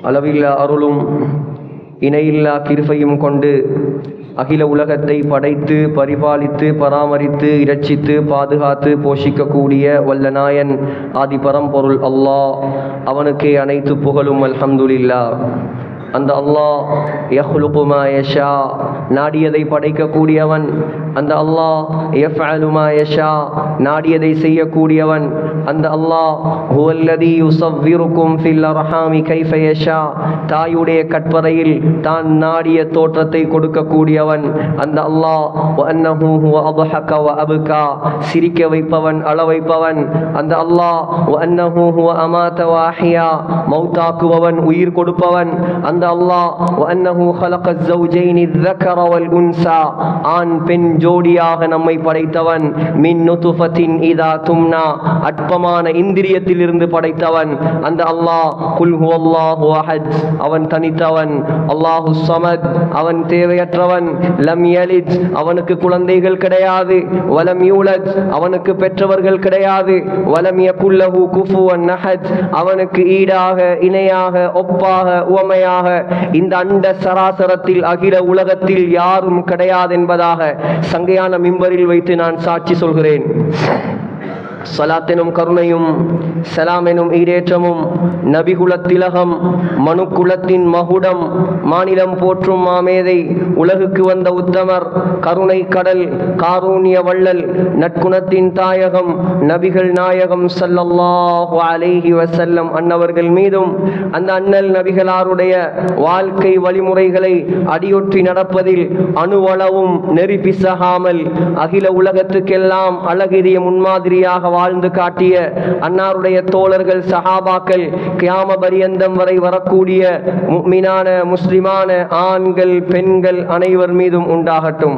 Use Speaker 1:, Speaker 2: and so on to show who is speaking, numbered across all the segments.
Speaker 1: அளவில்லா அருளும் இணையில்லா கிருபையும் கொண்டு அகில உலகத்தை படைத்து பரிபாலித்து பராமரித்து இரட்சித்து பாதுகாத்து போஷிக்கக்கூடிய வல்லநாயன் ஆதி பரம்பொருள் அல்லாஹ், அவனுக்கே அனைத்து புகழும். அல்ஹம்துலில்லாஹ். அந்த அல்லாஹ் யஹ்லுகு மா யஷா, நாடியதை படைக்கக்கூடியவன். அந்த அல்லாஹ் யஃஅலு மா யஷா, நாடியதை செய்யக்கூடியவன். அந்த அல்லாஹ் ஹுவல்லதி யுஸவ்விருக்கும் ஃபில் அர்ஹாமி கைஃப யஷா, தாயுடைய கற்பறையில் தான் நாடிய தோற்றத்தை கொடுக்கக்கூடியவன். அந்த அல்லாஹ் வ அன்னஹு ஹுவ அத்ஹக வ அப்கா, சிரிக்க வைப்பவன், அழ வைப்பவன். அந்த அல்லாஹ் வ அன்னஹு ஹுவ அமாத வ அஹ்யா, மௌத்தாக்குபவன், உயிர் கொடுப்பவன். அந்த அல்லாஹ் வ அன்னஹு ஹலகஸ் ஸௌஜைனி ذكر والانثى, ஆண் பெண் ஜோடியாக நம்மை படைத்தவன். மின் நுத்ஃபத்தின் இதா தும்னா, அற்பமான இந்திரியத்திலிருந்து படைத்தவன். அந்த அல்லாஹ் குல் ஹுவல்லாஹு அஹத், அவன் தனித்தவன். அல்லாஹு ஸமத், அவன் தேவையற்றவன். லம் யலித், அவனுக்கு குழந்தைகள் கிடையாது. வலம் யூலத், அவனுக்கு பெற்றவர்கள் கிடையாது. வலம் யகுல் லஹு குஃபுவன் அஹத், அவனுக்கு ஈடாக இணையாக ஒப்பாக உவமையாக இந்த அண்ட சராசரத்தில் அகில உலகத்தில் யாரும் கிடையாது என்பதாக சங்கையான மிம்பரில் வைத்து நான் சாட்சி சொல்கிறேன். சலாத்தெனும் கருணையும் சலாம் எனும் ஈடேற்றமும் நபிகுலத்திலகம் மனுக்குலத்தின் மகுடம் மாநிலம் போற்றும் மாமேதை உலகுக்கு வந்த உத்தமர் கருணை கடல் காரூண்ய வள்ளல் நற்குணத்தின் தாயகம் நபிகள் நாயகம் ஸல்லல்லாஹு அலைஹி வஸல்லம் அன்னவர்கள் மீதும் அந்த அண்ணல் நபிகளாருடைய வாழ்க்கை வழிமுறைகளை அடியொற்றி நடப்பதில் அணுவளவும் நெறி பிசகாமல் அகில உலகத்துக்கெல்லாம் அழகிய முன்மாதிரியாக வாழ்ந்து காட்டிய அன்னாருடைய தோழர்கள் சஹாபாக்கள் கியாம பரியந்தம் வரை வரக்கூடிய முஃமினான முஸ்லிமான ஆண்கள் பெண்கள் அனைவர் மீதும் உண்டாகட்டும்.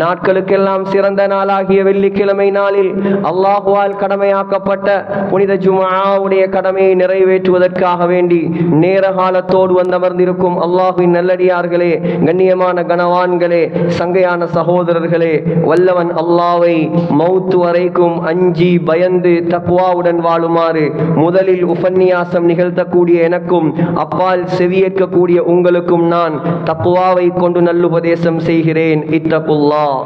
Speaker 1: நாட்களுக்கெல்லாம் சிறந்த நாளாகிய வெள்ளிக்கிழமை நாளில் அல்லாஹுவால் கடமையாக்கப்பட்ட புனித ஜும்ஆவுடைய கடமையை நிறைவேற்றுவதற்காக வேண்டி நேர காலத்தோடு வந்தமர்ந்திருக்கும் அல்லாஹுவின் நல்லடியார்களே, கண்ணியமான கனவான்களே, சங்கையான சகோதரர்களே, வல்லவன் அல்லாஹ்வை மௌத்து வரைக்கும் அஞ்சி பயந்து தக்வாவுடன் வாழுமாறு முதலில் உபன்யாசம் நிகழ்த்தக்கூடிய எனக்கும் அப்பால் செவியேற்கக்கூடிய உங்களுக்கும் நான் தக்வாவை கொண்டு நல்லுபதேசம் செய்கிறேன். இத்தகுல்லாஹ்.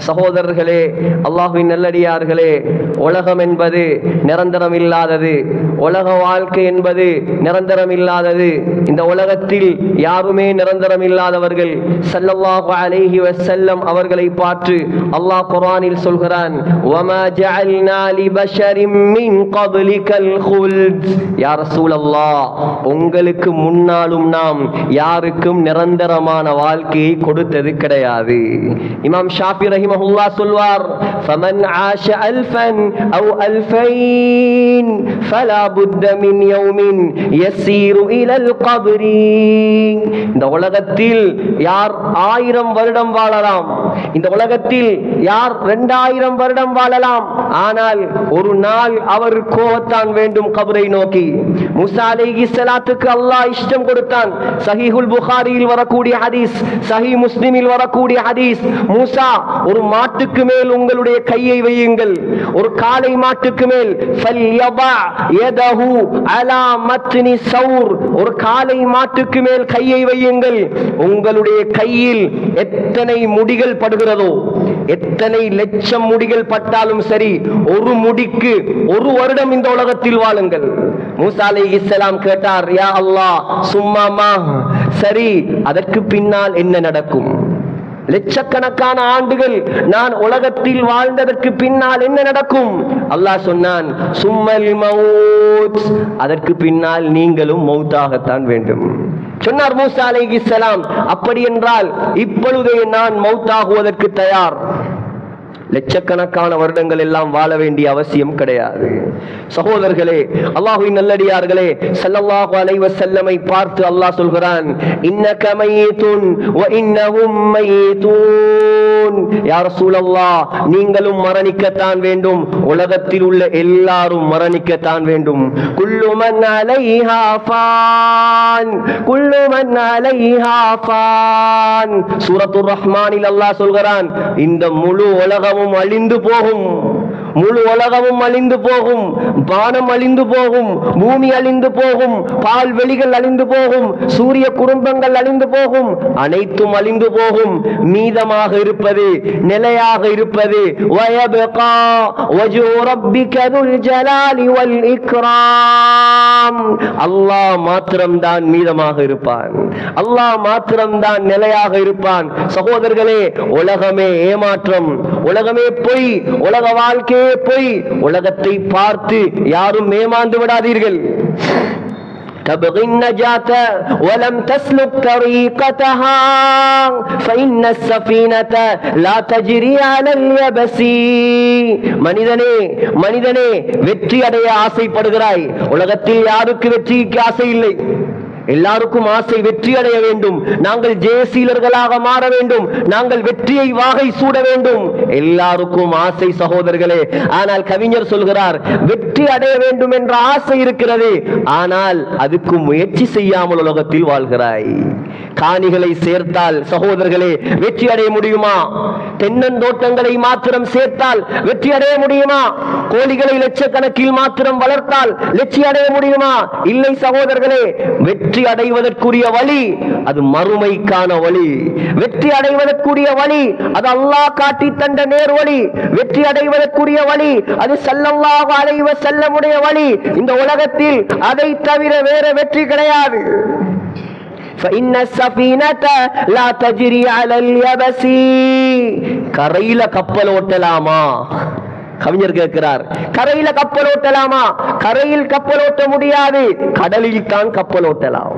Speaker 1: சகோதரர்களே, அல்லாஹ்வின் நல்லடியார்களே, உலகம் என்பது நிரந்தரம் இல்லாதது. உலக வாழ்க்கை என்பது நிரந்தரம் இல்லாதது. இந்த உலகத்தில் யாருமே நிரந்தரம் இல்லாதவர்கள். ஸல்லல்லாஹு அலைஹி வஸல்லம் அவர்களை பார்த்து அல்லாஹ் குர்ஆனில் சொல்கிறான், வமா ஜஅல்னா லிபஷரின் மின் கப்லிகல் குல்த். யா ரசூலல்லாஹ், உங்களுக்கு முன்னாலும் நாம் யாருக்கும் நிரந்தரமான வாழ்க்கையை கொடுத்தது கிடையாது. இமாம் ஷாஃபி ரஹிமஹுல்லாஹ் சொல்வார், ஃபமன் ஆஷ அல்ஃபன் அவ் அல்ஃபைன் ஃபலா புத்த மின் யௌமின் யஸீரு இலல் கப்ரி. இந்த உலகத்தில் யார் 1000 வருடம் வாழலாம், இந்த உலகத்தில் யார் 2000 வருடம் வாழலாம். ஆனால் ஒரு நாள் அவர் கோவத்தான் வேண்டும் கபரை நோக்கி. மூசா அலைஹிஸ்ஸலாத்துக்கு அல்லாஹ் இஷ்டம் கொடுத்தான். சஹீஹுல் புகாரியில் வரக்கூடிய ஹதீஸ், சஹீஹ் முஸ்லிமில் வரக்கூடிய ஹதீஸ், மூசா ஒரு மாட்டுக்கு மேல் உங்களுடைய கையை வையுங்கள், ஒரு காளை மாட்டுக்கு மேல் ஃபல்யபா யதஹு அலா மத்னி சௌர், ஒரு காளை மாட்டுக்கு மேல் கையை வையுங்கள். உங்களுடைய கையில் எத்தனை முடிகள் படுகிறதோ, எத்தனை லட்சம் முடிகள் பட்டாலும் சரி, ஒரு முடிக்கு 1 வருடம் இந்த உலகத்தில் வாழுங்கள். மூசா அலைஹிஸ்ஸலாம் கேட்டார், யா அல்லாஹ் சும்மாமா, சரி அதற்கு பின்னால் என்ன நடக்கும்? லட்சக்கணக்கான ஆண்டுகள் நான் உலகத்தில் வாழ்ந்ததற்கு பின்னால் என்ன நடக்கும்? அல்லாஹ் சொன்னான், சும்மல் மௌத், அதற்கு பின்னால் நீங்களும் மௌத்தாகத்தான் வேண்டும் சொன்னார் மூசா அலைஹிஸ்ஸலாம். அப்படி என்றால் இப்பொழுதே நான் மௌத்தாகுவதற்கு தயார். லட்சக்கணக்கான வருடங்கள் எல்லாம் வாழ வேண்டிய அவசியம் கிடையாது. சகோதரர்களே, அல்லாஹ்வின் நல்லடியார்களே, ஸல்லல்லாஹு அலைஹி வஸல்லமை பார்த்து அல்லாஹ் சொல்கிறான், இன்னக மய்யிதுன் வ இன்னஹும் மய்யிதுன். யா ரசூலல்லாஹ், நீங்களும் மரணிக்கத்தான் வேண்டும், உலகத்தில் உள்ள எல்லாரும் மரணிக்கத்தான் வேண்டும். குல்லு மன் அலைஹா ஃபான், குல்லு மன் அலைஹா ஃபான். சூரத்துர் ரஹ்மானில் அல்லாஹ் சொல்கிறான், இந்த முழு உலகம் அழிந்து போகும், முழு உலகமும் அழிந்து போகும், வானம் அழிந்து போகும், பூமி அழிந்து போகும், பால்வெளிகள் அழிந்து போகும், சூரிய குடும்பங்கள் அழிந்து போகும், அனைத்தும் அழிந்து போகும். மீதமாக இருப்பது, நிலையாக இருப்பது வயபகா வஜ்ஹு ரப்பிக துல் ஜலாலி வல் இக்ராம். அல்லாஹ் மாத்திரம்தான் மீதமாக இருப்பான், அல்லாஹ் மாத்திரம்தான் நிலையாக இருப்பான். சகோதரர்களே, உலகமே ஏமாற்றம், உலகமே பொய், உலக வாழ்க்கையே பொய். உலகத்தை பார்த்து யாரும் ஏமாந்து விடாதீர்கள். تبغي النجاة ولم تسلك طريقتها فإن السفينة لا تجري على اليبس. மனிதனே மனிதனே, வெற்றி அடைய ஆசைப்படுகிறாய். உலகத்தில் யாருக்கு வெற்றிக்கு ஆசை இல்லை? எல்லாருக்கும் ஆசை வெற்றி அடைய வேண்டும், நாங்கள் ஜெயசீலர்களாக மாற வேண்டும், நாங்கள் வெற்றியை வாகை சூட வேண்டும், எல்லாருக்கும் ஆசை சகோதரர்களே. ஆனால் கவிஞர் சொல்கிறார், வெற்றி அடைய வேண்டும் என்ற ஆசை இருக்கிறது, ஆனால் அதுக்கு முயற்சி செய்யாமல் உலகத்தில் வாழ்கிறாய். காணிகளை சேர்த்தால் சகோதரர்களே வெற்றி அடைய முடியுமா? தென்னந்தோட்டங்களை மாத்திரம் சேர்த்தால் வெற்றி அடைய முடியுமா? கோழிகளை லட்சக்கணக்கில் மாத்திரம் வளர்த்தால் வெற்றி அடைய முடியுமா? இல்லை சகோதரர்களே. வெற்றி அடைவதற்குரிய வழி அது மறுமைக்கான வழி. வெற்றி அடைவதற்குரிய வழி அது அல்லாஹ் காட்டி தந்த நேர் வழி. வெற்றி அடைவதற்குரிய வழி அது ஸல்லல்லாஹு அலைஹி வஸல்லமுடைய வழி. இந்த உலகத்தில் அதை தவிர வேற வெற்றி கிடையாது. فإن السفينة لا تجري على اليبس. கரையில கப்பல் ஓட்டலாமா? கவிஞர் கேட்கிறார், கரையில கப்பல் ஓட்டலாமா? கரையில் கப்பல் ஓட்ட முடியாது, கடலில் தான் கப்பல் ஓட்டலாம்.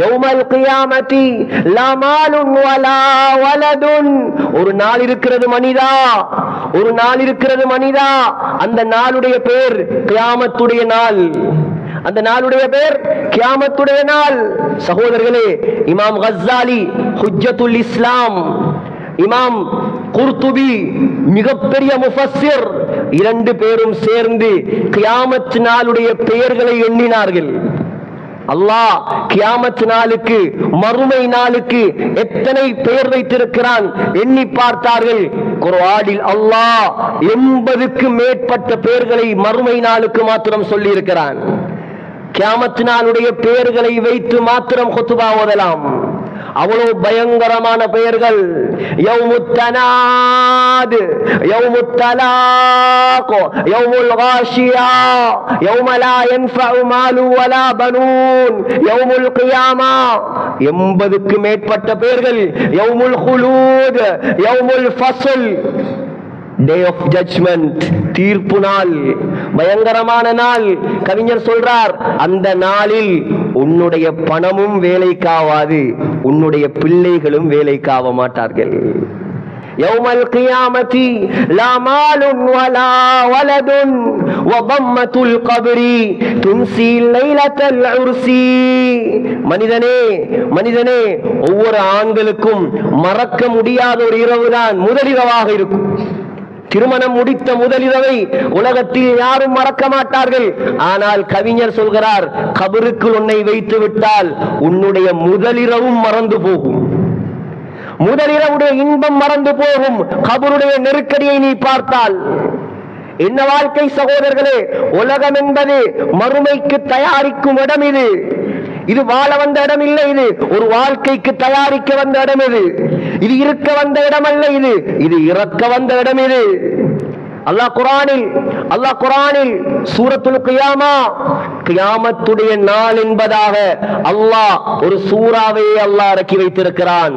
Speaker 1: யௌமல் கியாமத்தி லா மாலுன் வலா வலதுன். ஒரு நாள் இருக்கிறது மனிதா, ஒரு நாள் இருக்கிறது மனிதா. அந்த நாளுடைய பேர் கியாமத்துடைய நாள். அந்த நாளுடைய பேர் கியாமத்துடைய நாள். சகோதரர்களே, இமாம் கஸ்ஸாலி ஹுஜ்ஜத்துல் இஸ்லாம், இமாம் குர்துபி மிகப்பெரிய முஃபஸ்ஸிர், இரண்டு பேரும் சேர்ந்து கியாமத் நாளுடைய பெயர்களை எண்ணினார்கள். அல்லாஹ் கியாமத் நாளுக்கு, மறுமை நாளுக்கு எத்தனை பெயர் வைத்திருக்கிறான் எண்ணி பார்த்தார்கள். குர்ஆனில் அல்லாஹ் 80க்கு மேற்பட்ட பெயர்களை மறுமை நாளுக்கு மாத்திரம் சொல்லி இருக்கிறான். கியாமத் நாளுடைய பெயர்களை வைத்து மாத்திரம் குத்பா ஓதலாம். அவ்வளவு பயங்கரமான பெயர்கள். யௌமுத் தனாத், யௌமுத் தலாக், யௌமுல் காஷியா, யௌம லா யன்ஃபஉ மாலு வலா பனூன், யௌமுல் கியாமா. 80க்கு மேற்பட்ட பெயர்கள். யௌமுல் குலூத், யௌமுல் ஃபஸ்ல், டே ஆஃப் ஜட்ஜ்மெண்ட், தீர்ப்பு நாள், பயங்கரமான நாள். கவிஞர் சொல்றார், அந்த நாளில் உன்னுடைய பணமும் வேலைக்காவாது, உன்னுடைய பிள்ளைகளும் வேலைக்காவ மாட்டார்கள். யௌமல் கியாமத்தி லா மாலுன் வலா வலதுன் வதம்மத்துல் கப்ரி துன்சி லைலத்தல் உர்சி. மனிதனே மனிதனே, ஒவ்வொரு ஆண்களுக்கும் மறக்க முடியாத ஒரு இரவுதான் முதலிரவாக இருக்கும். திருமணம் முடித்த முதலிரவை உலகத்தில் யாரும் மறக்க மாட்டார்கள். ஆனால் கவிஞர் சொல்கிறார், கபருக்குள் உன்னை வைத்து விட்டால் உன்னுடைய முதலிரவும் மறந்து போகும், முதலிரவுடைய இன்பம் மறந்து போகும். கபருடைய நெருக்கடியை நீ பார்த்தால் என்ன வாழ்க்கை சகோதரர்களே! உலகம் என்பது மறுமைக்கு தயாரிக்கும் இடம். இது இது வாழ வந்த இடம் இல்லை, இது ஒரு வாழ்க்கைக்கு தயாரிக்க வந்த இடம். இது இருக்க வந்த இடம் அல்ல, இது இது இறக்க வந்த இடம். இது அல்லாஹ் குர்ஆனில் சூரத்துல் கியாமா, கியாமத்துடைய நாள் என்பதாக அல்லாஹ் ஒரு சூறாவை அல்லாஹ் இறக்கி வைத்திருக்கிறான்.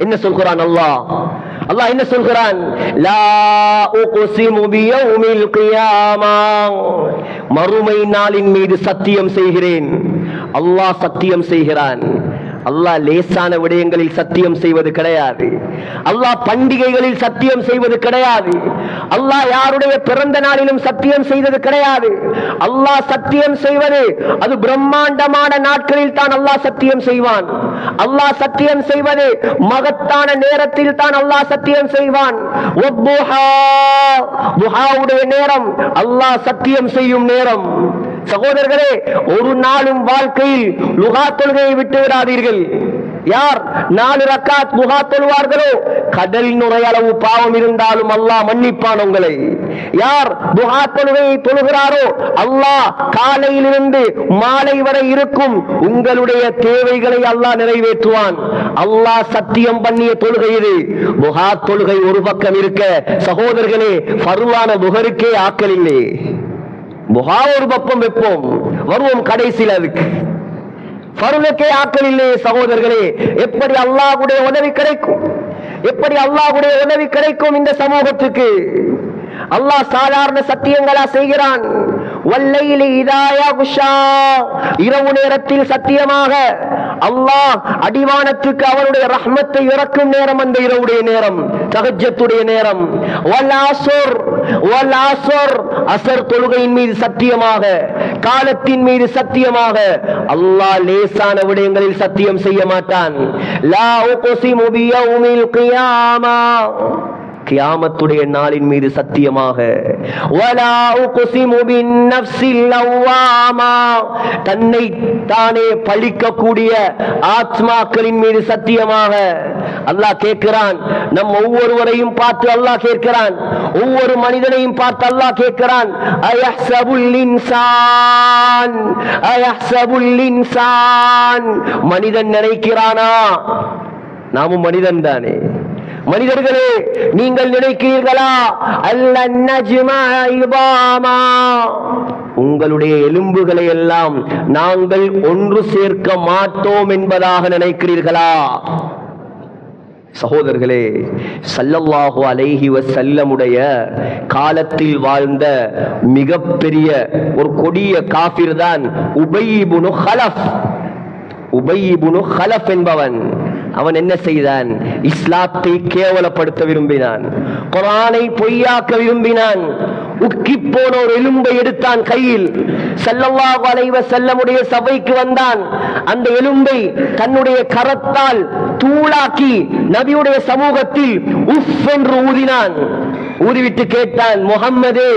Speaker 1: என்ன சொல்கிறான் அல்லாஹ் என்ன சொல்கிறான்? லா உக்ஸிமு பியௌமில் கியாமா, மறுமை நாளின் மீது சத்தியம் செய்கிறேன். அல்லாஹ் சத்தியம் செய்கிறான். அல்லாஹ் லேசான விடயங்களில் சத்தியம் செய்வது கிடையாது. அல்லாஹ் பண்டிகைகளில் சத்தியம் செய்வது கிடையாது. அல்லாஹ் யாருடைய பிறந்த நாளிலும் சத்தியம் செய்தது கிடையாது. அல்லாஹ் சத்தியம் செய்வது அது பிரம்மாண்டமான நாட்களில் தான் அல்லாஹ் சத்தியம் செய்வான். அல்லாஹ் சத்தியம் செய்வது மகத்தான நேரத்தில் தான் அல்லாஹ் சத்தியம் செய்வான். துஹாவுடைய நேரம் அல்லாஹ் சத்தியம் செய்யும் நேரம். சகோதரர்களே, ஒரு நாளும் வாழ்க்கையில் லுகா தொழுகையை விட்டு விடாதீர்கள். யார் 4 ரக்காத் துஹா தொழுவார்களோ கடல் நுரையளவு பாவம் இருந்தாலும் அல்லாஹ் மன்னிப்பான் உங்களை. யார் துஹா தொழுகையை தொழுகிறாரோ அல்லாஹ் காலையிலிருந்து மாலை வரை இருக்கும் உங்களுடைய தேவைகளை அல்லாஹ் நிறைவேற்றுவான். அல்லாஹ் சத்தியம் பண்ணிய தொழுகை இது. துஹா தொழுகை ஒரு பக்கம் இருக்க சகோதரர்களே, ஃபர்லான துஹருக்கே ஆக்கல் இல்லை. துஹா ஒரு பக்கம் வைப்போம், வருவோம் கடைசியில் அதுக்கு. ஃபர்லுக்கே ஆக்கல் இல்லை சகோதரர்களே. எப்படி அல்லாஹ்வுடைய உதவி கிடைக்கும்? எப்படி அல்லாஹ்வுடைய உதவி கிடைக்கும் இந்த சமூகத்துக்கு? அல்லாஹ் சாதாரண சத்தியங்களா செய்கிறான். வல்லைலி இதா யக்ஷா, இரவு நேரத்தில் சத்தியமாக அல்லாஹ் அடிவானத்துக்கு அவனுடைய ரஹ்மத்தை இறக்கும் நேரம் அந்த இரவுடைய நேரம், தஹஜ்ஜத்துடைய நேரம். வல் அஸ்ர், வல் அஸ்ர், அஸ்ர் தொழுகையின் மீது சத்தியமாக, காலத்தின் மீது சத்தியமாக. அல்லாஹ் லேசான விடயங்களில் சத்தியம் செய்ய மாட்டான். லா உக்ஸிமு பியௌமில் கியாமா, கியாமத்துடைய நாளின் மீது சத்தியமாக. வலா உக்ஸிமு பின்னஃப்ஸில் லவ்வாமா, தன்னை தானே பழிக்கக்கூடிய ஆத்மாக்களின் மீது சத்தியமாக. அல்லாஹ் கேட்கிறான், நம் ஒவ்வொருவரையும் பார்த்து அல்லாஹ் கேட்கிறான், ஒவ்வொரு மனிதனையும் பார்த்து அல்லாஹ் கேட்கிறான், அயஹ்சபுல் இன்சான், அயஹ்சபுல் இன்சான், மனிதன் நினைக்கிறானா? நாமும் மனிதன் தானே. மனிதர்களே, நீங்கள் நினைக்கிறீர்களா அல்லன் நஜ்மா இபாமா, உங்களுடைய எலும்புகளை எல்லாம் நாங்கள் ஒன்று சேர்க்க மாட்டோம் என்பதாக நினைக்கிறீர்களா? சகோதரர்களே, ஸல்லல்லாஹு அலைஹி வஸல்லமுடைய காலத்தில் வாழ்ந்த மிகப்பெரிய ஒரு கொடிய காஃபிர் தான் உபை இப்னு கலஃப். உபை இப்னு கலஃப் என்பவன், அவன் என்ன செய்தான்? இஸ்லாத்தை கேவலப்படுத்த விரும்பினான், குர்ஆனை பொய்யாக்க விரும்பினான். உக்கி போன ஒரு எலும்பை எடுத்தான் கையில். ஸல்லல்லாஹு அலைஹி வஸல்லமுடைய சபைக்கு வந்தான். அந்த எலும்பை தன்னுடைய கரத்தால் தூளாக்கி நபியுடைய சமூகத்தில் உஃப் என்று ஊதினான். ஊதிவிட்டு கேட்டான், முஹம்மதே,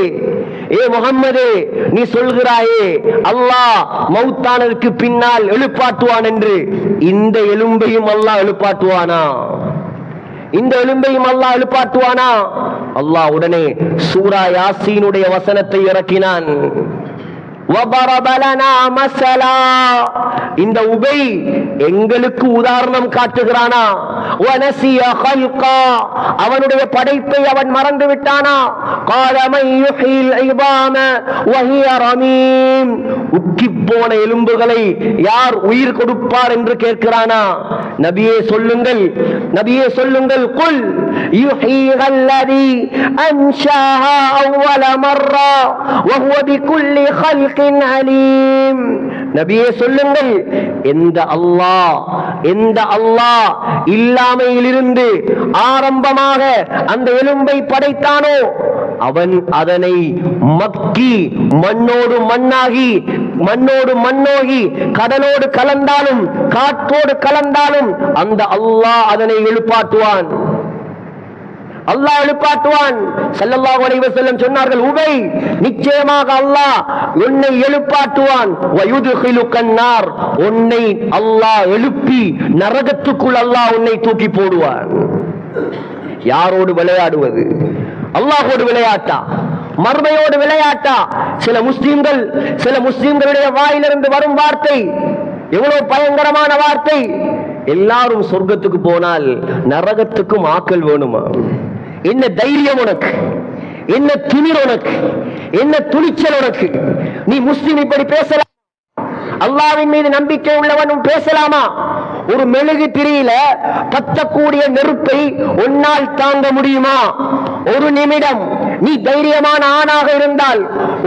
Speaker 1: ஏ முஹம்மதே, நீ சொல்கிறாயே அல்லாஹ் மௌத்தானதற்கு பின்னால் எழுப்பாட்டுவான் என்று, இந்த எலும்பையும் அல்லாஹ் எழுப்பாட்டுவானா? இந்த எலும்பையும் அல்லாஹ் எழுப்பாட்டுவானா? அல்லாஹ் உடனே சூரா யாசீனுடைய வசனத்தை இறக்கினான். வபரப லனா மஸலா, இந்த உபை எங்களுக்கு உதாரணம் காட்டுகிறானா? வனசிய கல்கா, அவனுடைய படைப்பை அவன் மறந்து விட்டானா? கால மன் யுஹில் இபாம வஹிய ரமீம், உக்கி போன எலும்புகளை யார் உயிர் கொடுப்பார் என்று கேட்கிறானா? நபியே சொல்லுங்கள், நபியே சொல்லுங்கள், குல் யுஹீஹல்லதி அன்ஷாஹா அவ்வல மர்ரா வஹுவ பிகுல்லி கல்கின் அலீம். நபியே சொல்லுங்கள், எந்த அல்லாஹ் இல்லாமையிலிருந்து ஆரம்பமாக அந்த எலும்பை படைத்தானோ அவன் அதனை மக்கி மண்ணோடு மண்ணாகி, மண்ணோடு மண்ணோகி, கடலோடு கலந்தாலும் காற்றோடு கலந்தாலும் அந்த அல்லாஹ் அதனை எழுப்பாட்டுவான். அல்லாஹ் எழுப்பாட்டுவான். ஸல்லல்லாஹு அலைஹி வஸல்லம் சொன்னார்கள், உபை, நிச்சயமாக அல்லாஹ் உன்னை எழுப்பாட்டுவான். வயுதுகிலுக்கன் நார், உன்னை அல்லாஹ் எழுப்பி நரகத்துக்குள் அல்லாஹ் உன்னை தூக்கி போடுவான். யாரோடு விளையாடுவது? அல்லாஹோடு விளையாட்டா? மர்மையோடு விளையாட்டா? சில முஸ்லிம்களுடைய வாயிலிருந்து வரும் வார்த்தை எவ்வளவு பயங்கரமான வார்த்தை! எல்லாரும் சொர்க்கத்துக்கு போனால் நரகத்துக்கும் ஆக்கல் வேணுமா? என்ன தைரியம் உனக்கு? என்ன துணிர் உனக்கு? என்ன துணிச்சல் உனக்கு? நீ முஸ்லிம் இப்படி பேசலாம்? அல்லாஹ்வின் மீது நம்பிக்கை உள்ளவனும் பேசலாமா? ஒரு மெழுகு திரியில பத்தக்கூடிய நெருப்பை உன்னால் தாங்க முடியுமா? ஒரு நிமிடம் நீ தைரியமான ஆணாக இருந்தால்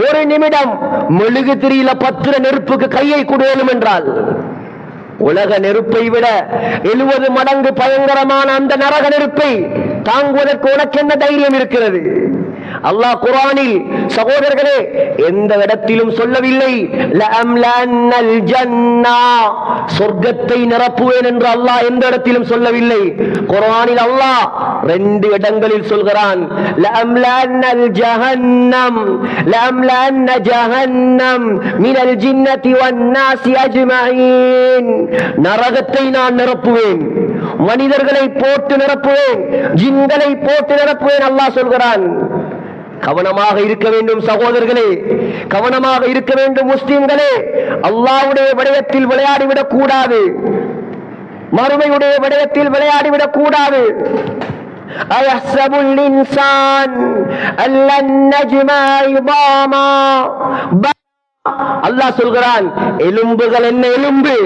Speaker 1: ஒரு நிமிடம் மெழுகு திரியில பத்திர நெருப்புக்கு கையை கொடுவேனும் என்றால், உலக நெருப்பை விட 70 மடங்கு பயங்கரமான அந்த நரக நெருப்பை தாங்குவதற்கு உனக்கு என்ன தைரியம் இருக்கிறது? அல்லாஹ் குர்ஆனில் சகோதரர்களே எந்த இடத்திலும் சொல்லவில்லை லஅம்லன்னல் ஜன்னா, சொர்க்கத்தை நிரப்புவேன் என்று அல்லாஹ் எந்த இடத்திலும் சொல்லவில்லை. குர்ஆனில் அல்லாஹ் 2 இடங்களில் சொல்கிறான் லஅம்லன்னல் ஜஹன்னம், லஅம்லன்ன ஜஹன்னம் மினல் ஜின்னதி வன்னாசி அஜ்மஈன், நரகத்தை நான் நிரப்புவேன், மனிதர்களை போட்டு நிரப்புவேன், ஜின்களை போட்டு நிரப்புவேன் அல்லாஹ் சொல்கிறான். கவனமாக இருக்க வேண்டும் சகோதரர்களே, கவனமாக இருக்க வேண்டும் முஸ்லிம்களே. அல்லாஹ்வுடைய விடயத்தில் விளையாடிவிடக் கூடாது, மறுமையுடைய விடயத்தில் விளையாடிவிடக் கூடாது. அயஹ்சபுல் இன்சான் அல்லன் நஜ்மா இதாமா, அல்லாஹ் சொல்கிறான் எலும்புகள் என்ன எலும்பு,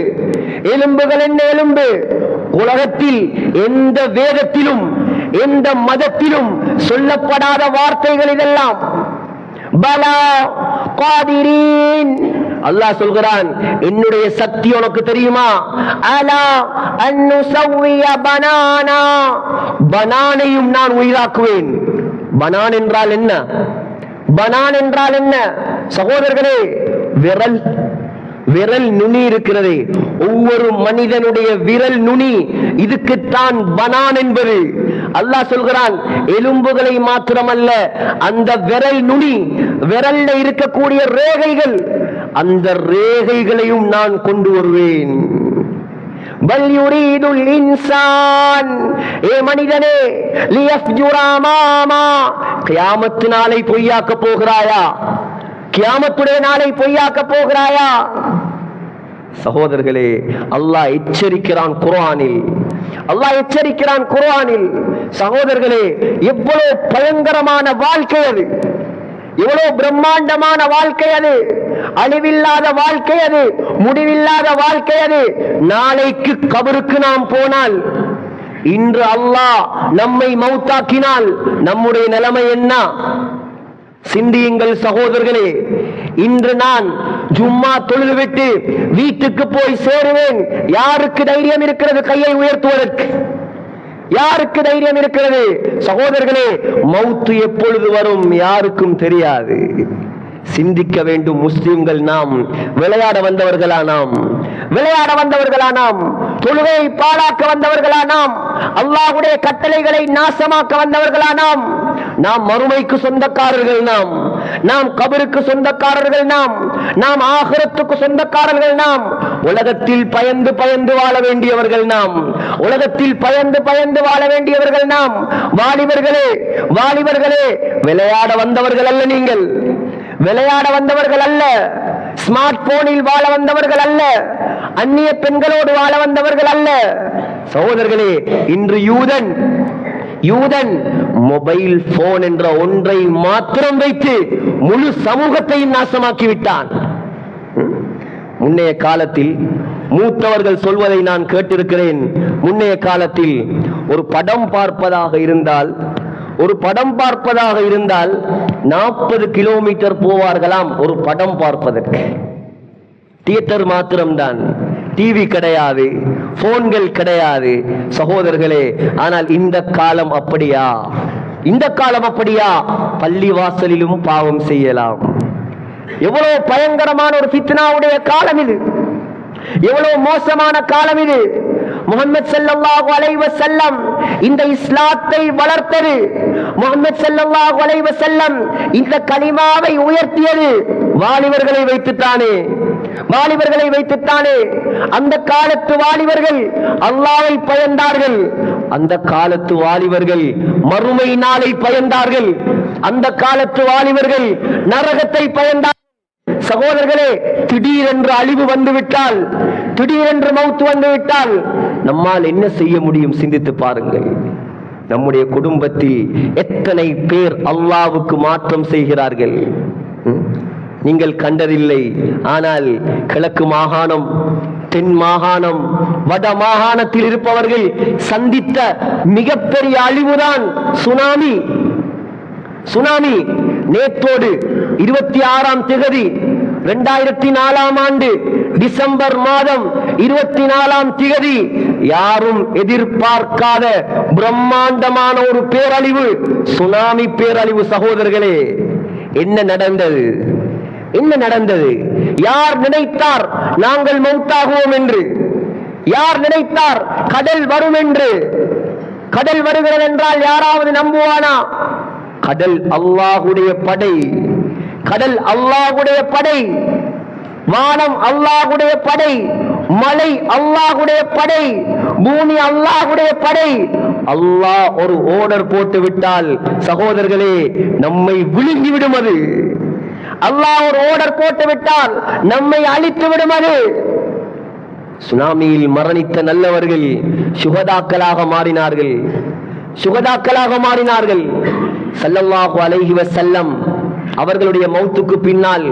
Speaker 1: எலும்புகள் என்ன எலும்பு. உலகத்தில் எந்த வேதத்திலும் எந்த மதத்திலும் சொல்லப்படாத வார்த்தைகள் இதெல்லாம். பலா காதிரீன், அல்லாஹ் சொல்கிறான் என்னுடைய சக்தி உனக்கு தெரியுமா. அலா அன்னுஸவ்விய பனானா, பனானையும் நான் உயிராக்குவேன். பனான் என்றால் என்ன? பனான் என்றால் என்ன சகோதரர்களே? விரல், விரல் நுனி இருக்கிறது, ஒவ்வொரு மனிதனுடைய விரல் நுனி, இதுக்குத்தான் பனான் என்பது. அல்லாஹ் சொல்கிறான் எலும்புகளை மாத்திரமல்ல, அந்த விரல் நுனி, விரல்ல இருக்கக்கூடிய ரேகைகள், அந்த ரேகைகளையும் நான் கொண்டு வருவேன். பல் யுரீதுல் இன்சான், ஏ மனிதனே, லியஃப்ஜுர அமாமா, கியாமத் நாளை பொய்யாக்க போகிறாயா? கியாமத்துடைய நாளை பொய்யாக்க போகிறாயா? சகோதரர்களே, அல்லாஹ் எச்சரிக்கிறான் குர்ஆனில், அல்லாஹ் எச்சரிக்கிறான் குர்ஆனில். சகோதரர்களே, எவ்வளவு பயங்கரமான வாழ்க்கை அது, எவ்வளவு பிரம்மாண்டமான வாழ்க்கை அது, அழிவில்லாத வாழ்க்கை அது, முடிவில்லாத வாழ்க்கை அது. நாளைக்கு கபருக்கு நாம் போனால், இன்று அல்லாஹ் நம்மை மௌத்தாக்கினால் நம்முடைய நிலைமை என்ன? சிந்தியுங்கள் சகோதரர்களே. இன்று நான் ஜும்மா தொழுதுவிட்டு வீட்டுக்கு போய் சேருவேன், யாருக்கு தைரியம் இருக்கிறது கையை உயர்த்துவதற்கு? யாருக்கு தைரியம் இருக்கிறது? சகோதரர்களே, மௌத்து எப்பொழுது வரும் யாருக்கும் தெரியாது. சிந்திக்க வேண்டும் முஸ்லிம்கள். நாம் விளையாட வந்தவர்களா? நாம் விளையாட வந்தவர்களா? நாம் தொழுகையை பாழாக்க வந்தவர்களா? நாம் அல்லாஹ்வுடைய கட்டளைகளை நாசமாக்க வந்தவர்களா? நாம் நாம் மறுமைக்கு சொந்தக்காரர்கள், நாம் நாம் கபருக்கு சொந்தக்காரர்கள், நாம் ஆகிரத்துக்கு சொந்தக்காரர்கள். நாம் உலகத்தில் பயந்து பயந்து வாழ வேண்டியவர்கள், நாம் உலகத்தில் பயந்து பயந்து வாழ வேண்டியவர்கள். நாம் வாலிபர்களே, வாலிபர்களே, விளையாட வந்தவர்கள் அல்ல நீங்கள், விளையாட வந்தவர்கள் அல்ல, ஸ்மார்ட் போனில் வாழ வந்தவர்கள் அல்ல, அந்நிய பெண்களோடு வாழ வந்தவர்கள் அல்ல. சகோதரர்களே, இன்று யூதன் மொபைல் போன் என்ற ஒன்றை மாத்திரம் வைத்து முழு சமூகத்தையும் நாசமாக்கி விட்டான். முன்னைய காலத்தில் மூத்தவர்கள் சொல்வதை நான் கேட்டிருக்கிறேன். முன்னைய காலத்தில் ஒரு படம் பார்ப்பதாக இருந்தால் 40 கிலோமீட்டர் போவார்களாம் ஒரு படம் பார்ப்பதற்கு. தியேட்டர் மாத்திரம்தான், டிவி கிடையாது, போன்கள் கிடையாது சகோதரர்களே. ஆனால் இந்த காலம் அப்படியா? இந்த காலம் அப்படியா? பள்ளி வாசலிலும் பாவம் செய்யலாம். எவ்வளவு பயங்கரமான ஒரு ஃபித்னாவுடைய காலம் இது, எவ்வளவு மோசமான காலம் இது. முஹம்மது ஸல்லல்லாஹு அலைஹி வஸல்லம் இந்த இஸ்லாத்தை வளர்த்தது, முஹம்மது ஸல்லல்லாஹு அலைஹி வஸல்லம் இந்த கலிமாவை உயர்த்தியது வாலிபர்களை வைத்துத்தானே, வாலிபர்களை வைத்துத்தானே. அந்த காலத்து வாலிபர்கள் அல்லாஹ்வை பயந்தார்கள், அந்த காலத்து வாலிபர்கள் மறுமை நாளை பயந்தார்கள், அந்த காலத்து வாலிபர்கள் நரகத்தை பயந்தார்கள். சகோதரர்களே, திடீரென்று அழிவு வந்துவிட்டால், திடீரென்று மௌத் வந்துவிட்டால் நம்மால் என்ன செய்ய முடியும்? சிந்தித்து பாருங்கள். நம்முடைய குடும்பத்தில் எத்தனை பேர் அல்லாஹ்வுக்கு மாற்றம் செய்கிறார்கள் நீங்கள் கண்டதில்லை. ஆனால் கிழக்கு மாகாணம், தென் மாகாணம், வட மாகாணத்தில் இருப்பவர்கள் சந்தித்த மிகப்பெரிய அழிவுதான் சுனாமி. சுனாமி நேற்றோடு 26ஆம் தேதி 2004ஆம் ஆண்டு டிசம்பர் மாதம் 24ஆம் தேதி யாரும் எதிர்பார்க்காத பிரம்மாண்டமான ஒரு பேரழிவு, சுனாமி பேரழிவு. சகோதரர்களே, என்ன நடந்தது? என்ன நடந்தது? யார் நினைத்தார் நாங்கள் மௌத்தாகுவோம் என்று? யார் நினைத்தார் கடல் வரும் என்று? கடல் வருகிறது என்றால் யாராவது நம்புவானா? கடல் அல்லாஹ்வுடைய படை, கடல் அல்லாஹ்வுடைய படை, வானம் அல்லாஹ்வுடைய படை, மலை அல்லாஹ்வுடைய படை, பூமி அல்லாஹ்வுடைய படை. அல்லாஹ் ஒரு ஆர்டர் போட்டு விட்டால் சகோதரர்களே நம்மை விழுங்கி விடும். அது அல்லாஹ் ஒரு ஆர்டர் போட்டு விட்டால் நம்மை அழித்து விடும். அது சுனாமியில் மரணித்த நல்லவர்கள் சுகதாக்களாக மாறினார்கள், சுகதாக்களாக மாறினார்கள். ஸல்லல்லாஹு அலைஹி வஸல்லம் அவர்களுடைய மௌத்துக்கு பின்னால்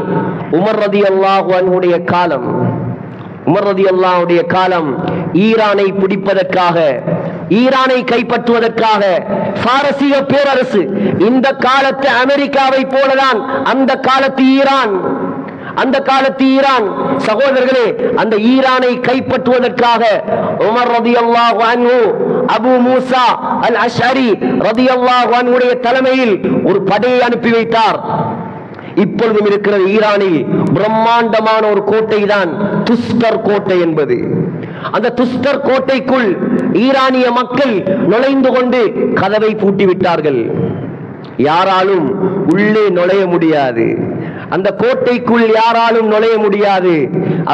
Speaker 1: உமர் ரலியல்லாஹு அன்ஹுடைய காலம், உமர் ரலியல்லாஹுடைய காலம் ஈரானை பிடிப்பதற்காக, ஈரானை கைப்பற்றுவதற்காக பாரசீக பேரரசு, இந்த காலத்து அமெரிக்காவை போலதான் அந்த காலத்து ஈரான், அந்த காலத்து ஈரான். சகோதரர்களே, அந்த ஈரானை கைப்பற்றுவதற்காக உமர் ரலியல்லாஹு அன்ஹு அபூ மூசா அல் அஷ்அரி ரலியல்லாஹு அன்ஹுடைய தலைமையில் ஒரு படையை அனுப்பி வைத்தார். இப்பொழுதும் இருக்கிற ஈரானில் பிரம்மாண்டமான ஒரு கோட்டை தான் துஸ்தர் கோட்டை என்பது. அந்த துஸ்தர் கோட்டைக்குள் ஈரானிய மக்கள் நுழைந்து கொண்டு கதவை பூட்டி விட்டார்கள். யாராலும் உள்ளே நுழைய முடியாது, அந்த கோட்டைக்குள் யாராலும் நுழைய முடியாது.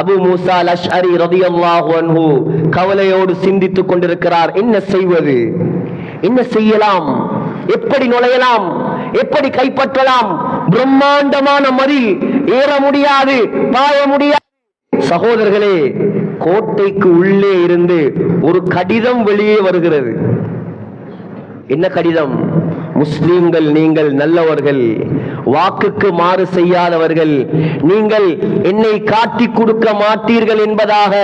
Speaker 1: அபூ மூசா அல் அஷ்அரி ரலியல்லாஹு அன்ஹு கவலையோடு சிந்தித்துக் கொண்டிருக்கிறார். என்ன செய்வது? என்ன செய்யலாம்? எப்படி நுழையலாம்? எப்படி கைப்பற்றலாம்? பிரம்மாண்டமான மதில், ஏற முடியாது, பாய முடியாது. சகோதரர்களே, கோட்டைக்கு உள்ளே இருந்து ஒரு கடிதம் வெளியே வருகிறது. என்ன கடிதம்? முஸ்லிம்கள், நீங்கள் நல்லவர்கள், வாக்குக்கு மாறு செய்யாதவர்கள், நீங்கள் என்னை காட்டி கொடுக்க மாட்டீர்கள் என்பதாக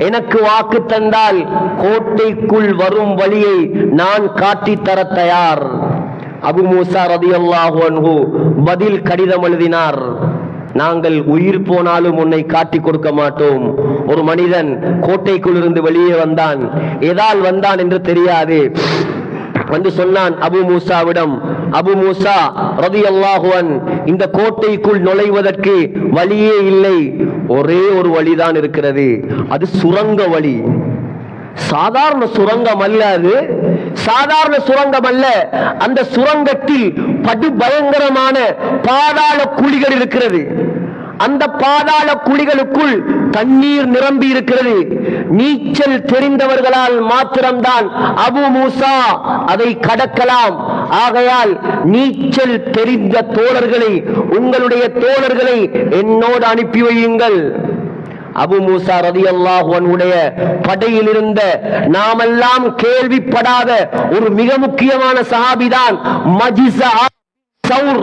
Speaker 1: எனக்கு வாக்கு தந்தால் கோட்டைக்குள் வரும் வழியை நான் காட்டி தர தயார். அபூ மூசா ரலியல்லாஹு அன்ஹு பதில் கடிதம் எழுதினார். நாங்கள் உயிர் போனாலும் உன்னை காட்டி கொடுக்க மாட்டோம். ஒரு மனிதன் கோட்டைக்குள் இருந்து வெளியே வந்தான், எதால் வந்தான் என்று தெரியாது. வந்து சொன்னான் அபூ மூசாவிடம், அபூ மூசா ரலியல்லாஹு அன்ஹு, இந்த கோட்டைக்குள் நுழைவதற்கு வழியே இல்லை, ஒரே ஒரு வழிதான் இருக்கிறது, அது சுரங்க வழி. சாதாரண சுரங்கம் அல்ல, அது சாதாரண சுரங்கம் அல்ல. அந்த சுரங்கத்தில் படு பயங்கரமான பாதாள குழிகள் இருக்கிறது. அந்த பாதாள குழிகளுக்குள் தண்ணீர் நிரம்பி இருக்கிறது. நீச்சல் தெரிந்தவர்களால் மாத்திரம்தான் அபூ மூசா அதை கடக்கலாம். ஆகையால் நீச்சல் தெரிந்த தோழர்களை, உங்களுடைய தோழர்களை என்னோடு அனுப்பி வையுங்கள். அபூ மூசா ரலியல்லாஹு அன்ஹுடைய படையில் இருந்த நாமெல்லாம் கேள்விப்படாத ஒரு மிக முக்கியமான சஹாபிதான் மஜிஸா சௌர்,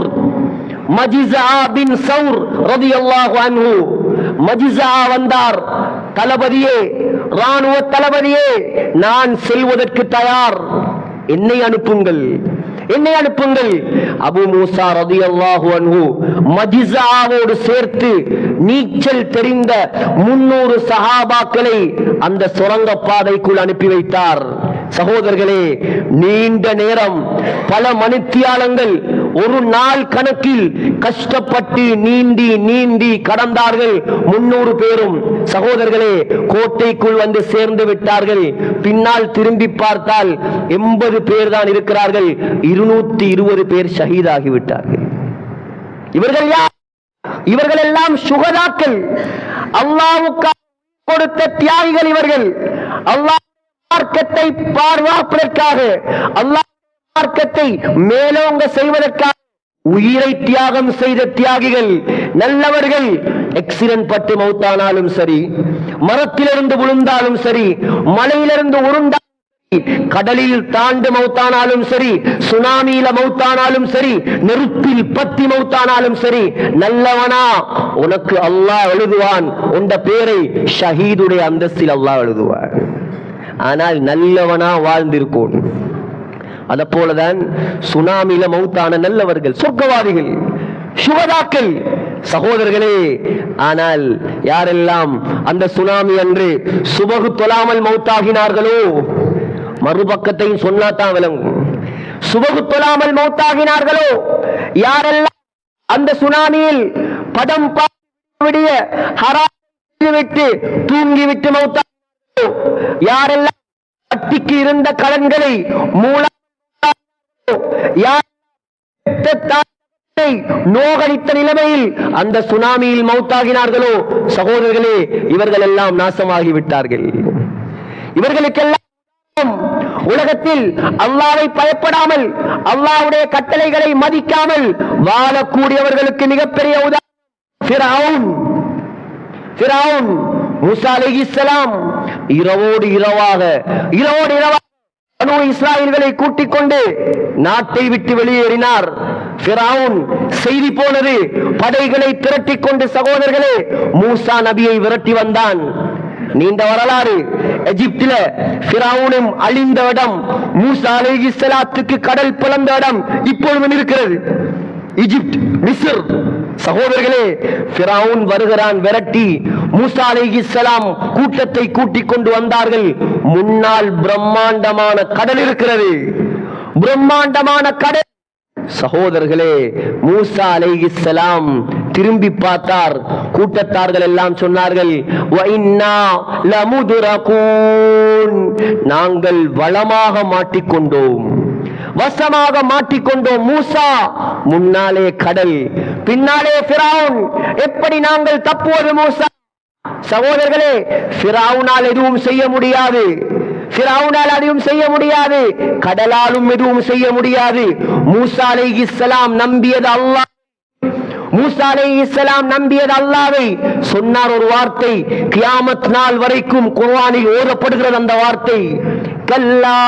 Speaker 1: மஜிஸா பின் சௌர் ரலியல்லாஹு அன்ஹு. மஜிஸா வந்தார். தளபதியே, ராணுவ தளபதியே, நான் செல்வதற்கு தயார், என்னை அனுப்புங்கள், என்னை அனுப்புங்கள். அபூ மூசா ரலியல்லாஹு அன்ஹு மஜிஸாவோடு சேர்த்து நீச்சல் தெரிந்த 300 சஹாபாக்களை அந்த சுரங்க பாதைக்குள் அனுப்பி வைத்தார். சகோதரர்களே, நீண்ட நேரம், பல மணித்தியாலங்கள், ஒரு நாள் கணக்கில் கஷ்டப்பட்டு நீந்தி நீந்தி கடந்தார்கள் 300 பேரும். சகோதரர்களே, கோட்டைக்குள் வந்து சேர்ந்து விட்டார்கள். பின்னால் திரும்பி பார்த்தால் 80 பேர் தான் இருக்கிறார்கள். 220 பேர் ஷஹீதாகிவிட்டார்கள். இவர்கள் யார்? இவர்கள் எல்லாம் சுகதாக்கள், அல்லாஹ்வுக்கு கொடுத்த தியாகிகள். இவர்கள் அல்லாஹ் மார்க்கத்தை பாதுகாப்பதற்காக, அல்லாஹ் மார்க்கத்தை மேலோங்க செய்வதற்காக உயிரை தியாகம் செய்த தியாகிகள், நல்லவர்கள். ஆக்சிடென்ட் பட்டு மௌத்தானாலும் சரி, மரத்திலிருந்து விழுந்தாலும் சரி, மலையிலிருந்து உருண்டாலும், கடலில் தாண்டு மௌத்தானாலும் சரி, சுனாமியில மௌத்தானாலும் சரி, நெருப்பில் பத்தி மௌத்தானாலும் சரி, நல்லவனா உனக்கு அல்லாஹ் எழுதுவான். உண்ட பேரை ஷஹீதுடைய அந்தஸ்தில் அல்லாஹ் எழுதுவான். ஆனால் நல்லவனா வாழ்ந்திருக்கும். அத போலதான் சுனாமியில மௌத்தான நல்லவர்கள், சொர்க்கவாதிகள், சுகதாக்கள், சகோதரர்களே, ஆனால் யாரெல்லாம் அந்த சுனாமி அன்று சுபகு தொழாமல் மௌத்தாகினார்களோ, மறுபக்கத்தையும் சொன்னாதான் விளங்கும். சுபகு தொழாமல் மௌத்தாகினார்களோ, யாரெல்லாம் அந்த சுனாமியில் படம் விடிய விட்டு தூங்கிவிட்டு மௌத்தாகினார்களோ, யாரெல்லாம் கட்டிக்கு இருந்த கடன்களை நோகடித்த நிலைமையில் அந்த சுனாமியில் மௌத்தாகினார்களோ, சகோதரர்களே, இவர்கள் எல்லாம் நாசமாகிவிட்டார்கள். இவர்களுக்கெல்லாம் உலகத்தில் அல்லாஹ்வை பயப்படாமல் அல்லாஹ்வுடைய கட்டளைகளை மதிக்காமல் வாழக்கூடியவர்களுக்கு மிகப்பெரிய உதாரணம் ஃபிரௌன். மூசா அலைஹிஸ்ஸலாம் இரவோடு இரவாக பனூ இஸ்ராயீல்களை கூட்டிக் கொண்டு நாட்டை விட்டு வெளியேறினார். ஃபிரௌன் செய்தி போனது, படைகளை திரட்டிக் கொண்டு சகோதரர்களே மூசா நபியை விரட்டி வந்தான். நீண்ட வரலாறு. எகிப்தில ஃபிரௌனும் அழிந்த இடம், மூசா அலைஹிஸ்ஸலாத்துக்கு கடல் பிளந்த இடம் இப்பொழுதும் இருக்கிறது. எகிப்து, மிஸ்ர். சகோதரர்களே, ஃபிரௌன் வருகிறான் விரட்டி. மூசா அலைஹிஸ்ஸலாம் கூட்டத்தை கூட்டிக் கொண்டு வந்தார்கள். முன்னால் பிரம்மாண்டமான கடல் இருக்கிறது, பிரம்மாண்டமான கடல். சகோதரர்களே, மூசா அலைஹிஸ்ஸலாம் திரும்பி பார்த்தார். கூட்டத்தார்கள் எல்லாம் சொன்னார்கள், நாங்கள் வளமாக மாட்டிக்கொண்டோம், வசமாக மாட்டிக்கொண்டோம். மூசா முன்னாலே கடல், பின்னாலே ஃபிரௌன். எப்படி நாங்கள் தப்புவது மூசா? சகோதரர்களே, ஃபிரௌனால் எதுவும் செய்ய முடியாது, ஃபிரௌனால் எதுவும் செய்ய முடியாது, கடலாலும் எதுவும் செய்ய முடியாது. மூசா அலைஹிஸ்ஸலாம் நம்பியது அல்லாஹ். மூசா அலைஹிஸ்ஸலாம் நம்பியது அல்லாஹ்வை. சொன்னார் ஒரு வார்த்தை, கியாமத் நாள் வரைக்கும் குர்ஆனில் ஓதப்படுகிறது அந்த வார்த்தை, கல்லா,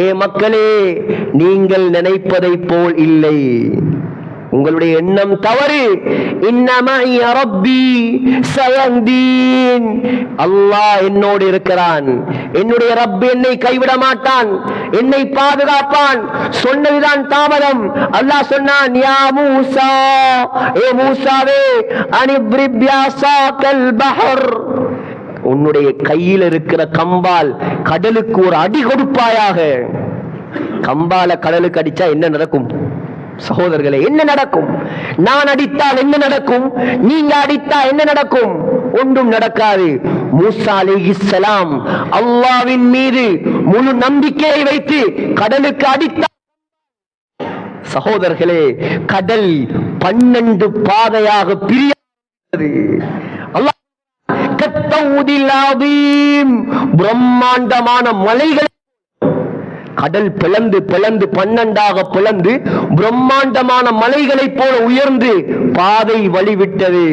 Speaker 1: ஏ மக்களே, நீங்கள் நினைப்பதை போல் இல்லை, உங்களுடைய எண்ணம் தவறு. இன்னமஇ ரப்பி சயஹ்தீன், அல்லாஹ் என்னோடு இருக்கிறான், என்னுடைய ரப் என்னை கைவிட மாட்டான், என்னை பாதுகாப்பான். சொன்னதுதான் தாமதம். அல்லாஹ் சொன்னான், யா மூசா, ஏ மூசாவே, அனிப்ரிப் பியாசாக்கல் பஹர், உன்னுடைய கையில் இருக்கிற கம்பால் கடலுக்கு ஒரு அடி கொடுப்பாயாக. கம்பால கடலுக்கு அடிச்சா என்ன நடக்கும் சகோதரர்களே? என்ன நடக்கும்? நான் அடித்தால் என்ன நடக்கும்? நீங்க அடித்தா என்ன நடக்கும்? ஒன்றும் நடக்காது. மூசா அலைஹிஸ்ஸலாம் அல்லாஹ்வின் மீது முழு நம்பிக்கையை வைத்து கடலுக்கு அடித்தார். சகோதரர்களே, கடல் 12 பாதையாக பிரியாது. அல்லாஹ் கத்தௌதில் அதீம், பிரம்மாண்டமான மலைகள் கடல் பிளந்து 12ஆக பிளந்து பிரம்மாண்டமான மலைகளை போல உயர்ந்து பாதை வழிவிட்டது.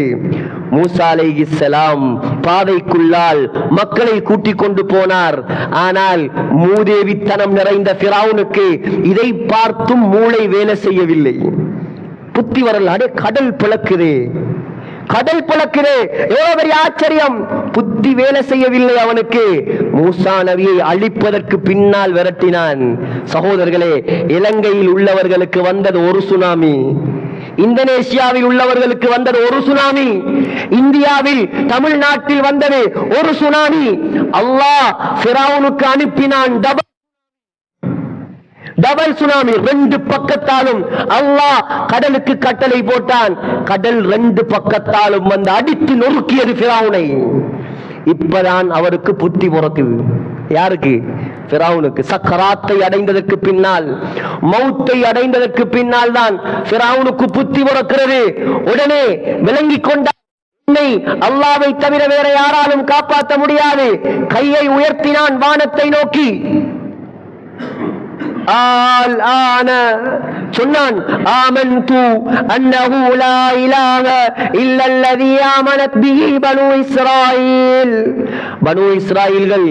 Speaker 1: மூசா அலைஹிஸ்ஸலாம் பாதைக்குள்ளால் மக்களை கூட்டிக் கொண்டு போனார். ஆனால் மூதேவித்தனம் நிறைந்த ஃபிரௌனுக்கு இதை பார்த்தும் மூளை வேலை செய்யவில்லை. புத்தி வரல. அடே, கடல் பிளக்குதே, கடல் பிளக்குதே, எவ்வளவு பெரிய ஆச்சரியம். புத்தி வேலை செய்யவில்லை அவனுக்கு. மூசா நபியை அழிப்பதற்கு பின்னால் விரட்டினான். சகோதரர்களே, இலங்கையில் உள்ளவர்களுக்கு வந்தது ஒரு சுனாமி, இந்தோனேசியாவில் உள்ளவர்களுக்கு வந்தது ஒரு சுனாமி, இந்தியாவில் தமிழ்நாட்டில் வந்தது ஒரு சுனாமி. அல்லாஹ் ஃபிரௌனுக்கு அனுப்பினான் டபுள் சுனாமி. 2 பக்கத்தாலும் அல்லாஹ் கடலுக்கு கட்டளை போட்டான். கடல் 2 பக்கத்தாலும் வந்து அடித்து நொறுக்கியது ஃபிரௌனை. இப்பதான் அவருக்கு புத்தி பிறக்குது. யாருக்கு? ஃபிரௌனுக்கு. சக்கராத்தை அடைந்ததற்கு பின்னால், மௌத்தை அடைந்ததற்கு பின்னால் தான் ஃபிரௌனுக்கு புத்தி பிறக்கிறது. உடனே விளங்கிக் கொண்டார், அல்லாஹ்வை தவிர வேற யாராலும் காப்பாற்ற முடியாது. கையை உயர்த்தினான் வானத்தை நோக்கி. சொன்னான், ஆமன்து அன்னஹு லா இலாஹ இல்லல்லதி ஆமனத் பிஹி பனூ இஸ்ராயீல். பனூ இஸ்ராயீல்கள்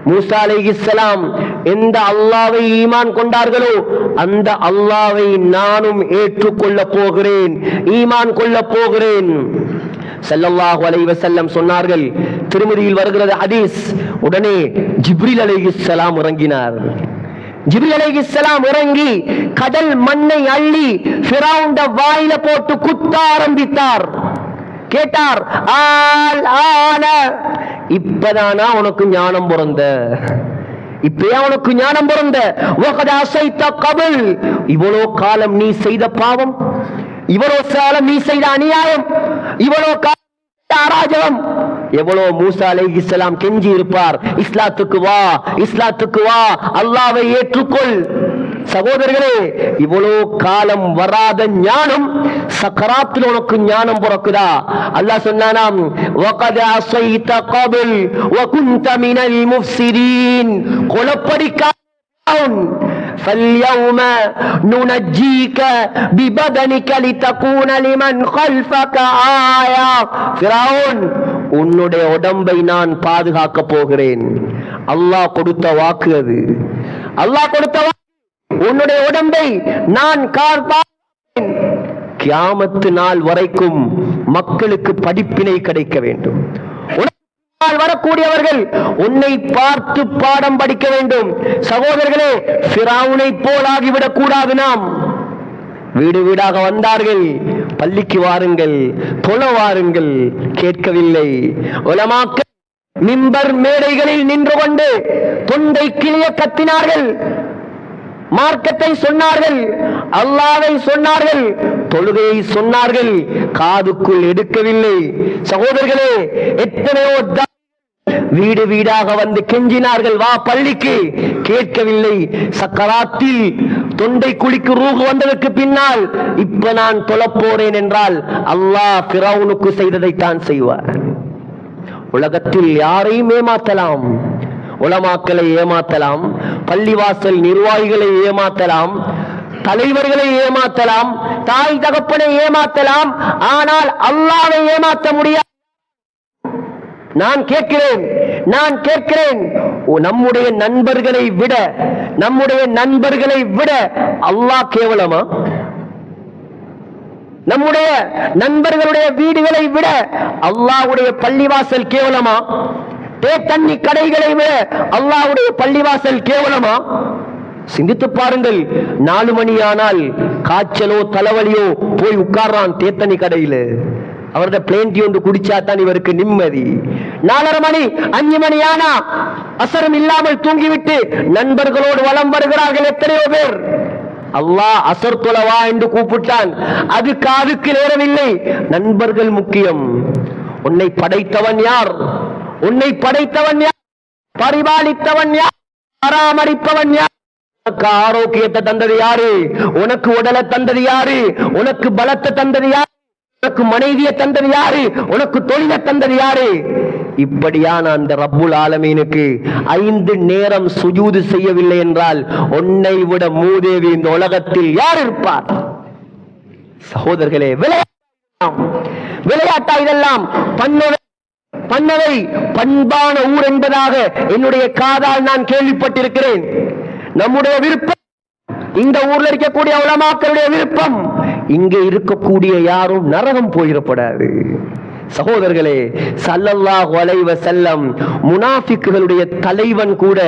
Speaker 1: மூசா அலைஹிஸ்ஸலாம் எந்த அல்லாஹ்வை ஈமான் கொண்டார்களோ அந்த அல்லாஹ்வை நானும் ஏற்றுக்கொள்ள போகிறேன், ஈமான் கொள்ள போகிறேன். ஸல்லல்லாஹு அலைஹி வஸல்லம் சொன்னார்கள். திருமதியில் வருகிறது ஹதீஸ். உடனே ஜிப்ரீல் அலைஹிஸ்ஸலாம் இறங்கினார். ஜிப்ரீல் அலைஹிஸ்ஸலாம் இறங்கி கடல் மண்ணை அள்ளி ஃபிரௌன் வாயில போட்டு குத்த ஆரம்பித்தார். கேட்டார், இப்பதானா உனக்கு ஞானம் பிறந்த? இப்பயா உனக்கு ஞானம் பிறந்த? இவ்வளோ காலம் நீ செய்த பாவம், இவ்வளோ காலம் நீ செய்த அநியாயம், இவ்வளோ அராஜகம். எவ்வளவு மூசா அலைஹிஸ்ஸலாம் கெஞ்சி இருப்பார், இஸ்லாத்துக்கு வா, இஸ்லாத்துக்கு வா, அல்லாஹ்வை ஏற்றுக்கொள். சகோதரர்களே, இவ்வளவு காலம் வராத ஞானம் சக்கராத்தில் உனக்கு ஞானம் பிறக்குதா? அல்லாஹ் சொன்னானாம், வகத் அஸைத கபில் வகுன்த மினல் முஃப்ஸிதீன். கொலப்படிக்காரன் فَالْيَوْمَ نُنَجِّيكَ بِبَدَنِكَ لِتَكُونَ لِمَنْ خَلْفَكَ آيَةً. ஃபிரௌன், உன்னுடைய உடம்பை நான் பாதுகாக்க போகிறேன். அல்லாஹ் கொடுத்த வாக்கு அது. அல்லாஹ் கொடுத்த வாக்கு, உன்னுடைய உடம்பை நான் காப்பாற்றுவேன். கியாமத்து நாள் வரைக்கும் மக்களுக்கு படிப்பினை கிடைக்க வேண்டும். வரக்கூடியவர்கள் உன்னை பார்த்து பாடம் படிக்க வேண்டும். சகோதரர்களே, ஃபிரௌனை போல் ஆகிவிடக் கூடாது. நாம் வீடு வீடாக வந்தார்கள், பள்ளிக்கு வாருங்கள், தொழ வாருங்கள், கேட்கவில்லை. உலமாக்கள் மிம்பர் மேடைகளில் நின்று கொண்டு தொண்டை கிளிய கத்தினார்கள், மார்க்கத்தை சொன்னார்கள், அல்லாஹ்வை சொன்னார்கள், தொழுகையை சொன்னார்கள், காதுக்குள் எடுக்கவில்லை. சகோதரர்களே, எத்தனையோ வீடு வீடாக வந்து கெஞ்சினார்கள், வா பள்ளிக்கு, கேட்கவில்லை. சக்கராத்தில் தொண்டை குழிக்கு ரூஹ் வந்ததற்கு பின்னால் இப்ப நான் தொழப்போறேன் என்றால் அல்லாஹ் ஃபிரௌனுக்கு செய்ததைத்தான் செய்வார். உலகத்தில் யாரையும் ஏமாத்தலாம், உலமாக்களை ஏமாத்தலாம், பள்ளிவாசல் நிர்வாகிகளை ஏமாத்தலாம், தலைவர்களை ஏமாத்தலாம், தாய் தகப்பனை ஏமாத்தலாம், ஆனால் அல்லாஹ்வை ஏமாற்ற முடியாது. நான் கேட்கிறேன், நம்முடைய நண்பர்களை விட அல்லாஹ் கேவலமா? நம்முடைய நண்பர்களுடைய வீடுகளை விட அல்லாஹ்வுடைய பள்ளிவாசல் கேவலமா? தண்ணி கடைகளை விட அல்லாஹ்வுடைய பள்ளிவாசல் கேவலமா? சிந்தித்து பாருங்கள். 4 மணி ஆனால் காய்ச்சலோ தலைவலியோ போய் உட்கார்றான் தேத்தனி கடையில. அவரது பிளேன் டீ ஒன்று குடிச்சாத்தான் இவருக்கு நிம்மதி. 4:30 மணி 5 மணி ஆனா அசரம் இல்லாமல் தூங்கிவிட்டு நண்பர்களோடு வலம் வருகிறார்கள் எத்தனையோ பேர். அல்லாஹ் அசர் தொலவா என்று கூப்பிட்டான், அது காதுக்கு நேரவில்லை. நண்பர்கள் முக்கியம். உன்னை படைத்தவன் யார்? பரிபாலித்தவன் யார்? பராமரிப்பவன் யார்? உனக்கு ஆரோக்கியத்தை தந்தது யாரு? உனக்கு உடலை தந்தது யாரு? உனக்கு பலத்தை தந்தது யாரு? உனக்கு மனைவியை தந்தது யாரு? உனக்கு தொழிலை தந்தது யாரு? இப்படியான அந்த ரப்புல் ஆலமீனுக்கு 5 நேரம் சுஜூது செய்யவில்லை என்றால் உன்னை விட மூதேவி இந்த உலகத்தில் யார் இருப்பார்? சகோதரர்களே, விளையாட்டா இதெல்லாம்? பண்ணவை பண்பான ஊர் என்பதாக என்னுடைய காதால் நான் கேள்விப்பட்டிருக்கிறேன். நம்முடைய விருப்பம், இந்த ஊர்ல இருக்கக்கூடிய உலமாக்களுடைய விருப்பம், இங்கே இருக்கக்கூடிய யாரும் நரகம் போயிடப்படாது. சகோதரர்களே, ஸல்லல்லாஹு அலைஹி வஸல்லம் முனாஃபிக்குகளுடைய தலைவன் கூட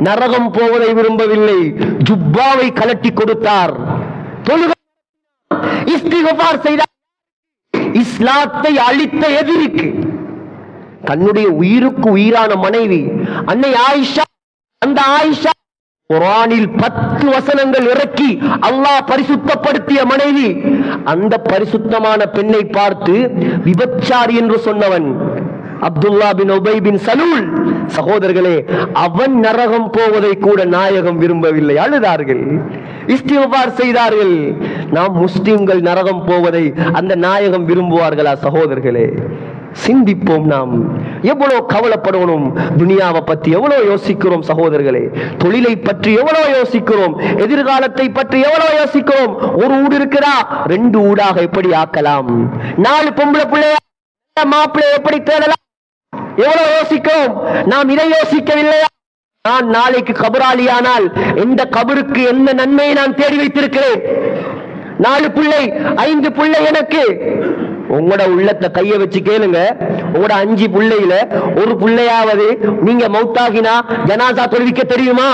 Speaker 1: நரகம் போவதை விரும்பவில்லை. ஜுப்பாவை கலட்டி கொடுத்தார், தொழுகை இஸ்திக்ஃபார் செய்தார். இஸ்லாத்தை அழித்த எதிரிக்கு, தன்னுடைய உயிருக்கு உயிரான மனைவி அன்னை ஆயிஷா, அந்த ஆயிஷா குர்ஆனில் 10 வசனங்கள் இறக்கி அல்லாஹ் பரிசுத்தப்படுத்திய மனைவி. அந்த பரிசுத்தமான பெண்ணை பார்த்து விபச்சாரி என்று சொன்னவன் அப்துல்லா பின் உபை பின் சலூல். சகோதரர்களே, அவன் நரகம் போவதை கூட நாயகம் விரும்பவில்லை, அழுதார்கள், இஸ்திக்ஃபார் செய்தார்கள். நாம் முஸ்லிம்கள் நரகம் போவதை அந்த நாயகம் விரும்புவார்களா? சகோதரர்களே, சிந்திப்போம். நாம் எவ்வளவு கவலைப்படணும், துனியாவை பற்றி எவ்வளவு யோசிக்கிறோம் சகோதரர்களே, தொழிலை பற்றி எவ்வளவு யோசிக்கிறோம், எதிர்காலத்தை பற்றி எவ்வளவு யோசிக்கிறோம். ஒரு ஊடு இருக்கிறா, 2 ஊடாக எப்படி ஆக்கலாம், 4 பொம்பளை பிள்ளைய மாப்பிள்ளை எப்படி தேடலாம், எவ்வளவு யோசிக்கிறோம். நாம் இதை யோசிக்கவில்லையா? நான் நாளைக்கு கபராளியானால் இந்த கபருக்கு என்ன நன்மையை நான் தேடி வைத்திருக்கிறேன். 4 பிள்ளை 5 பிள்ளை எனக்கு. உங்களோட உள்ளத்தை கைய வச்சு கேளுங்க, உங்களோட 5 பிள்ளையில ஒரு பிள்ளையாவது நீங்க மௌத்தாகினா ஜனாசா தொழுவிக்க தெரியுமா?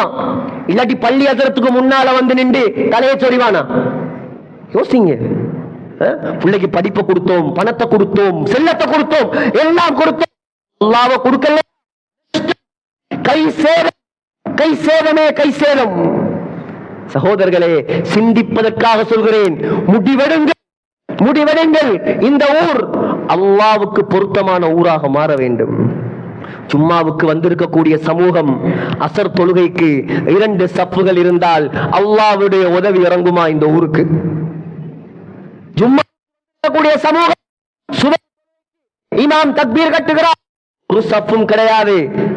Speaker 2: இல்லாட்டி பள்ளி அசரத்துக்கு முன்னால வந்து நின்று தலையை சொறிவானா? யோசிங்க. பிள்ளைக்கு படிப்பை கொடுத்தோம், பணத்தை கொடுத்தோம், செல்லத்தை கொடுத்தோம், எல்லாம் கொடுத்தோம், அல்லாஹ்வை கொடுக்கல. கை சேதம், கை சேதமே கை சேதம். சகோதரர்களே, சிந்திப்பதற்காக சொல்கிறேன். முடிவெடுங்கள், முடிவெடுங்கள். இந்த ஊர் அல்லாஹ்வுக்கு பொருத்தமான ஊராக மாற வேண்டும். ஜும்மாவுக்கு வந்திருக்கக்கூடிய சமூகம், அசர் தொழுகைக்கு 2 சப்புகள் இருந்தால் அல்லாஹ்வுடைய உதவி இறங்குமா இந்த ஊருக்கு? ஜும்மா கூடிய சமூகம், இமாம் தக்பீர் கட்டுகிறார், ஒரு சப்பும் கிடையாது.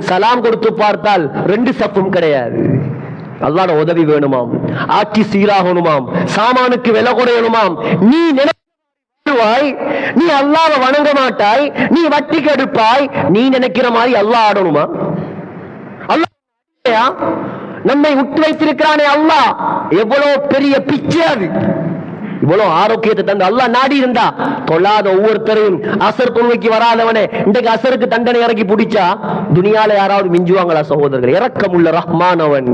Speaker 2: சலாம் கொடுத்து பார்த்தால் 2 சப்பும் கிடையாது. அல்லாஹ்வுடைய உதவி வேணுமாம், ஆட்சி சீராகணுமாம், சாமானுக்கு விலை குறையணுமாம். நீ நினைவாய், நீ அல்லாஹ்வை வணங்க மாட்டாய், நீ வட்டி கெடுப்பாய், நீ நினைக்கிற மாதிரி அல்லாஹ் ஆடணுமா? அல்லாஹ் நம்மை விட்டு வைத்திருக்கிறானே அல்லாஹ், எவ்வளவு பெரிய பிச்சை அது. இவ்வளவு ஆரோக்கியத்தை தந்து அல்லாஹ் நாடி இருந்தா தொழாத ஒவ்வொருத்தரையும், அசர் தொழுகைக்கு வராதவனே இன்றைக்கு அசருக்கு தண்டனை இறக்கி பிடிச்சா துனியால யாராவது மிஞ்சுவாங்களா? சகோதரர்கள், இரக்கமுள்ள ரஹ்மான் அவன்,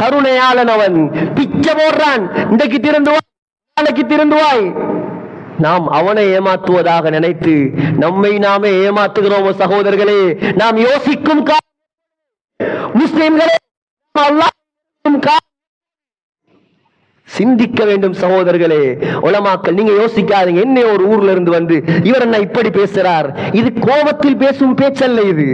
Speaker 2: கருணையாளன் அவன். பிச்சை போடுறான், இன்றைக்கு திருந்துவாய், நாளைக்கு திருந்துவாய். நாம் அவனை ஏமாற்றுவதாக நினைத்து நம்மை நாமே ஏமாற்றுகிறோம். சகோதரர்களே, நாம் யோசிக்கும் முஸ்லிம்களே, அல்லாஹ் சிந்திக்க வேண்டும். சகோதரர்களே, உலமாக்கள், நீங்க யோசிக்காதீங்க. என்ன ஒரு ஊர்ல இருந்து வந்து இவர் என்ன இப்படி பேசுறார்? இது கோபத்தில் பேசும் பேச்சல்ல, இது